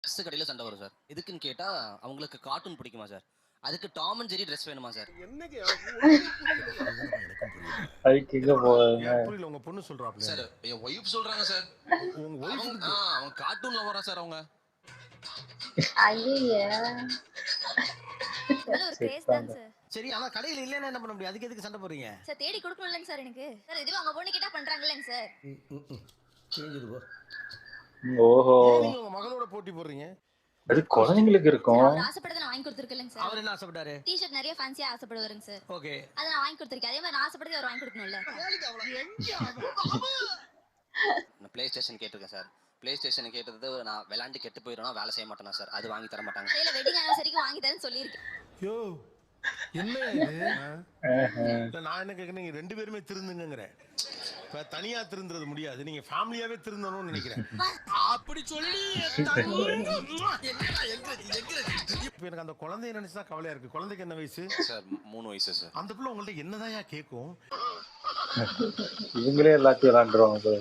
Dress கடையில சண்டை வரும் சார். எதுக்குன்னு கேட்டா அவங்களுக்கு கார்ட்டூன் பிடிக்குமா சார். அதுக்கு டாம் அண்ட் ஜெர்ரி ட்ரெஸ் வேணுமா சார். அதுக்கு எங்க போவாங்க? புரியல, உங்க பொண்ணு சொல்றாப்ல சார் என் ஒய்ஃப் சொல்றாங்க சார். உங்க ஒய்ஃப் அவங்க கார்ட்டூன்ல வரா சார் அவங்க. ஐயே ஒரு கேஸ் தான் சார். சரி ஆனா கடையில இல்லன்னா என்ன பண்ண முடியும்? அதுக்கு எதுக்கு சண்டை போடுறீங்க? சார் தேடி கொடுக்கணும்லங்க சார் எனக்கு. சார் இதுவே உங்க பொண்ணு கிட்ட பண்றாங்கல்லங்க சார். சேஞ்சிரு போ. ஓஹோ, நீங்க உங்க மகளோட போட்டி போடுறீங்க. அது குழந்தைங்களுக்கு இருக்கும். அவர் ஆசைப்பட்டதை நான் வாங்கி கொடுத்துருக்கேன்லங்க சார். அவர் என்ன ஆசைப்பட்டாரு? டி-ஷர்ட் நிறைய ஃபேன்சியா ஆசைப்படுவாருங்க சார். ஓகே. அதை நான் வாங்கி கொடுத்துருக்கேன். அதே மாதிரி நான் ஆசைப்பட்டதை அவர் வாங்கி கொடுக்கணும்ல. நான் பிளே ஸ்டேஷன் கேட்டிருக்கேன் சார். பிளே ஸ்டேஷன் கேட்டது நான் விளையாண்டு கெட்டு போயிடுவேன், வேலை செய்ய மாட்டேனா சார். அது வாங்கி தர மாட்டாங்க. இல்ல வெட்டிங் ஆனிவர்சரிக்கு வாங்கி தரேன்னு சொல்லியிருக்கேன். யோ என்ன இது? இல்ல, நான் என்ன கேட்கறேன், நீங்க ரெண்டு பேருமே திருந்துங்கிறேன். இப்ப தனியா திருந்துறது முடியாது, நீங்க ஃபேமிலியாவே திருந்தணும்னு நினைக்கிறேன். அப்படி சொல்லி இப்ப எனக்கு அந்த குழந்தைய நினைச்சுதான் கவலையா இருக்கு. குழந்தைக்கு என்ன வயசு சார்? 3 வயசு சார். அந்த பிள்ளை உங்கள்ட்ட என்னதான் கேட்கும்? இவங்களே எல்லாத்தையும் விளாண்டுருவாங்க.